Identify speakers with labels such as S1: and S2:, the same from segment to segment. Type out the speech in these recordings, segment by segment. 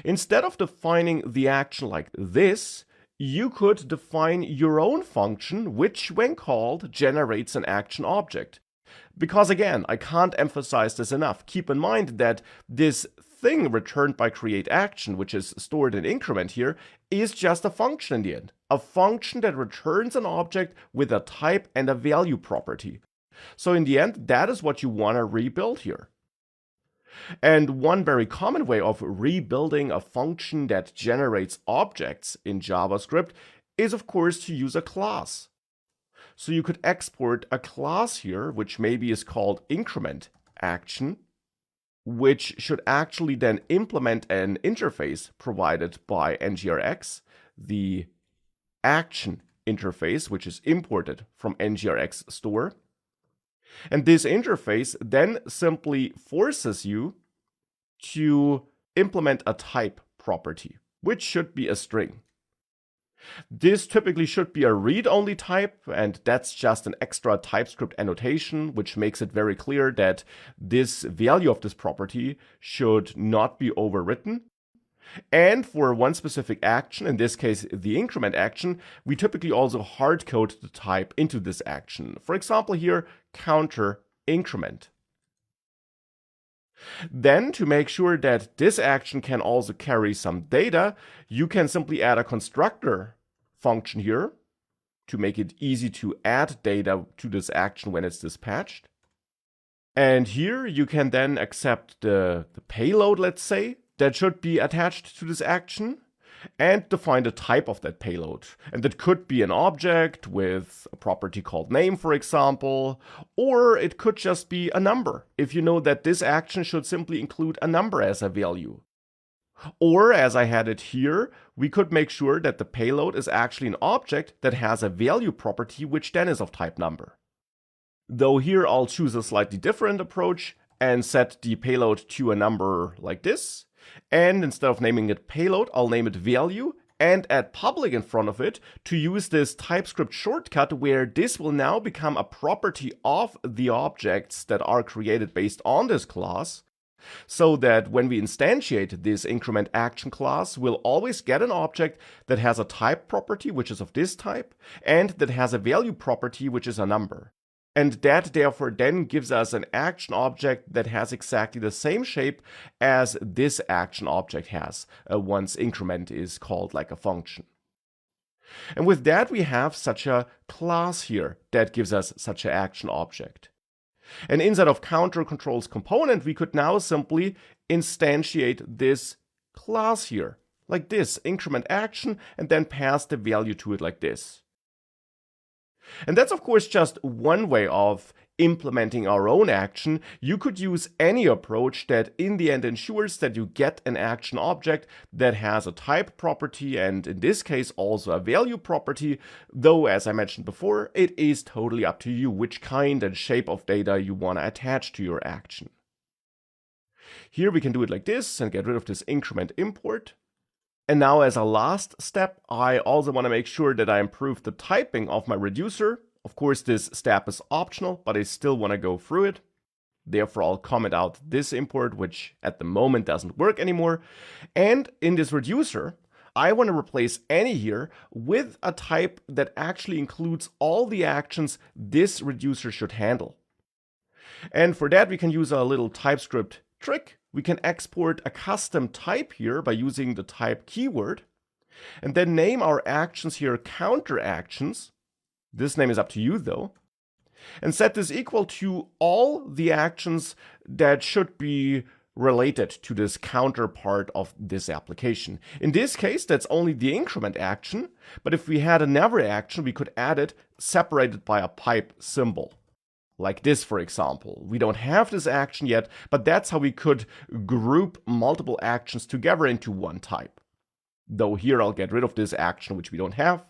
S1: Instead of defining the action like this, you could define your own function, which, when called, generates an action object. Because again, I can't emphasize this enough. Keep in mind that this thing returned by createAction, which is stored in increment here, is just a function in the end. A function that returns an object with a type and a value property. So in the end, that is what you want to rebuild here. And one very common way of rebuilding a function that generates objects in JavaScript is, of course, to use a class. So you could export a class here, which maybe is called incrementAction, which should actually then implement an interface provided by NGRX, the action interface, which is imported from NGRX store. And this interface then simply forces you to implement a type property, which should be a string. This typically should be a read-only type, and that's just an extra TypeScript annotation, which makes it very clear that this value of this property should not be overwritten. And for one specific action, in this case the increment action, we typically also hard-code the type into this action. For example here, counter increment. Then, to make sure that this action can also carry some data, you can simply add a constructor function here to make it easy to add data to this action when it's dispatched. And here you can then accept the payload, let's say, that should be attached to this action, and define the type of that payload. And that could be an object with a property called name, for example, or it could just be a number, if you know that this action should simply include a number as a value. Or, as I had it here, we could make sure that the payload is actually an object that has a value property, which then is of type number. Though here I'll choose a slightly different approach and set the payload to a number like this. And instead of naming it payload, I'll name it value and add public in front of it to use this TypeScript shortcut where this will now become a property of the objects that are created based on this class, so that when we instantiate this incrementAction class, we'll always get an object that has a type property, which is of this type, and that has a value property, which is a number. And that therefore then gives us an action object that has exactly the same shape as this action object has once increment is called like a function. And with that we have such a class here that gives us such an action object. And inside of counter controls component we could now simply instantiate this class here, like this, incrementAction, and then pass the value to it like this. And that's of course just one way of implementing our own action. You could use any approach that in the end ensures that you get an action object that has a type property and in this case also a value property, though as I mentioned before, it is totally up to you which kind and shape of data you want to attach to your action. Here we can do it like this and get rid of this increment import. And now as a last step, I also want to make sure that I improve the typing of my reducer. Of course, this step is optional, but I still want to go through it. Therefore, I'll comment out this import, which at the moment doesn't work anymore. And in this reducer, I want to replace any here with a type that actually includes all the actions this reducer should handle. And for that, we can use a little TypeScript trick. We can export a custom type here by using the type keyword, and then name our actions here counter actions. This name is up to you though. And set this equal to all the actions that should be related to this counter part of this application. In this case, that's only the increment action, but if we had another action, we could add it separated by a pipe symbol. Like this, for example. We don't have this action yet, but that's how we could group multiple actions together into one type. Though here I'll get rid of this action, which we don't have.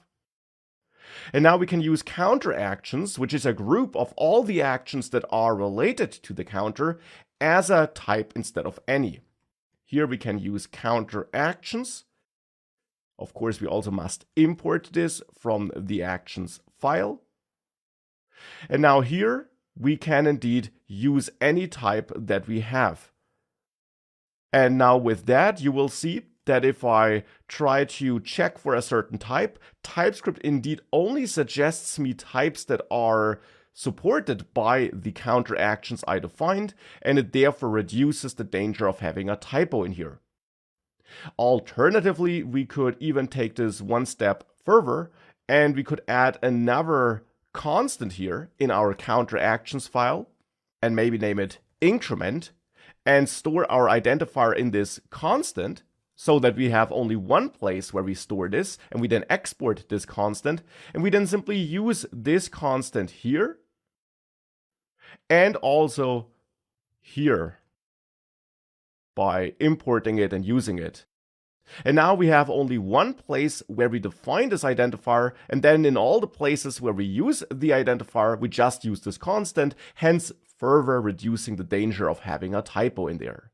S1: And now we can use counter actions, which is a group of all the actions that are related to the counter, as a type instead of any. Here we can use counter actions. Of course, we also must import this from the actions file. And now here, we can indeed use any type that we have. And now with that, you will see that if I try to check for a certain type, TypeScript indeed only suggests me types that are supported by the counter actions I defined, and it therefore reduces the danger of having a typo in here. Alternatively, we could even take this one step further, and we could add another constant here in our counter actions file, and maybe name it increment, and store our identifier in this constant, so that we have only one place where we store this, and we then export this constant, and we then simply use this constant here, and also here, by importing it and using it. And now we have only one place where we define this identifier, and then in all the places where we use the identifier, we just use this constant, hence further reducing the danger of having a typo in there.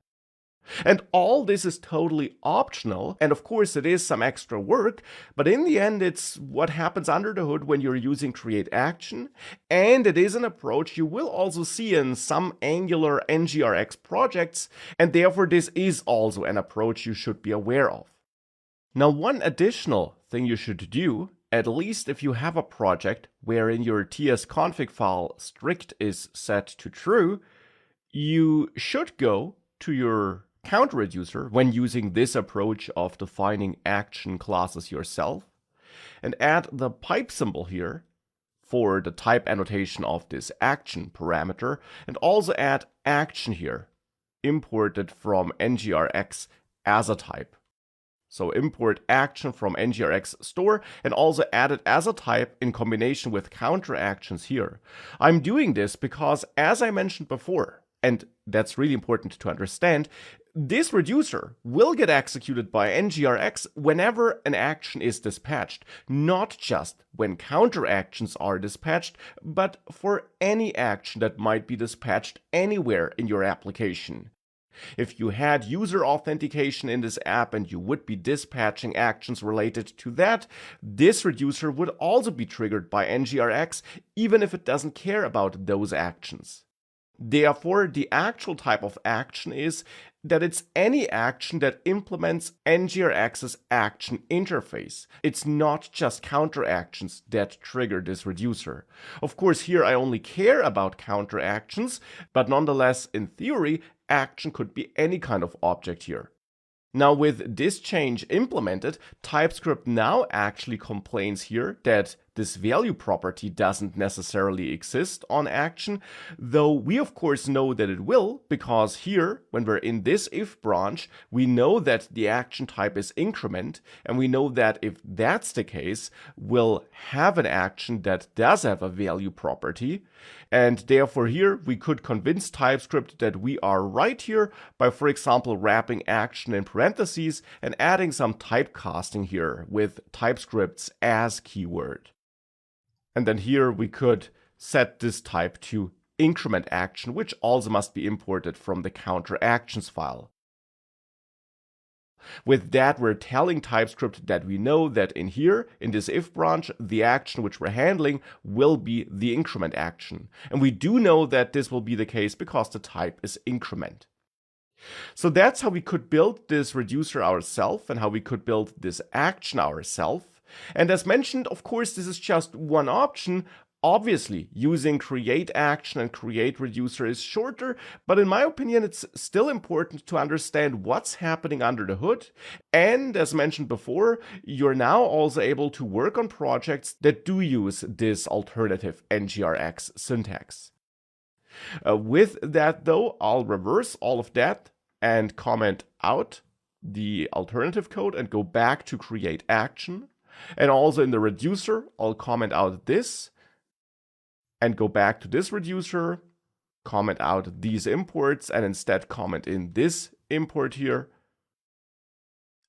S1: And all this is totally optional, and of course it is some extra work, but in the end it's what happens under the hood when you're using create action, and it is an approach you will also see in some Angular NGRX projects, and therefore this is also an approach you should be aware of. Now, one additional thing you should do, at least if you have a project wherein your tsconfig file strict is set to true, you should go to your counter reducer when using this approach of defining action classes yourself, and add the pipe symbol here for the type annotation of this action parameter, and also add action here, imported from NGRX as a type. So import action from NGRX store and also add it as a type in combination with counter actions here. I'm doing this because, as I mentioned before, and that's really important to understand, this reducer will get executed by NGRX whenever an action is dispatched, not just when counter actions are dispatched, but for any action that might be dispatched anywhere in your application. If you had user authentication in this app and you would be dispatching actions related to that, this reducer would also be triggered by NGRX, even if it doesn't care about those actions. Therefore, the actual type of action is that it's any action that implements NGRX's action interface. It's not just counter actions that trigger this reducer. Of course, here I only care about counter actions, but nonetheless, in theory, action could be any kind of object here. Now, with this change implemented, TypeScript now actually complains here that this value property doesn't necessarily exist on action, though we of course know that it will, because here, when we're in this if branch, we know that the action type is increment, and we know that if that's the case, we'll have an action that does have a value property, and therefore here we could convince TypeScript that we are right here by, for example, wrapping action in parentheses and adding some typecasting here with TypeScript's as keyword. And then here we could set this type to increment action, which also must be imported from the counter actions file. With that, we're telling TypeScript that we know that in here, in this if branch, the action which we're handling will be the increment action. And we do know that this will be the case because the type is increment. So that's how we could build this reducer ourselves and how we could build this action ourselves. And as mentioned, of course, this is just one option. Obviously, using create action and create reducer is shorter, but in my opinion, it's still important to understand what's happening under the hood. And as mentioned before, you're now also able to work on projects that do use this alternative NGRX syntax. With that though, I'll reverse all of that and comment out the alternative code and go back to create action. And also in the reducer, I'll comment out this and go back to this reducer, comment out these imports, and instead comment in this import here.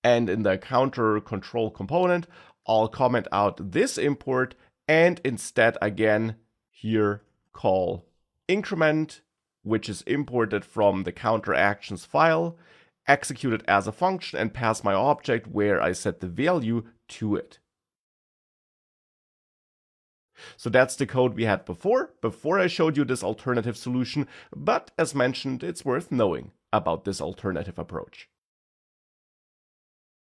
S1: And in the counter control component, I'll comment out this import and instead again here call increment, which is imported from the counter actions file, execute it as a function and pass my object where I set the value to it. So that's the code we had before I showed you this alternative solution, but as mentioned, it's worth knowing about this alternative approach.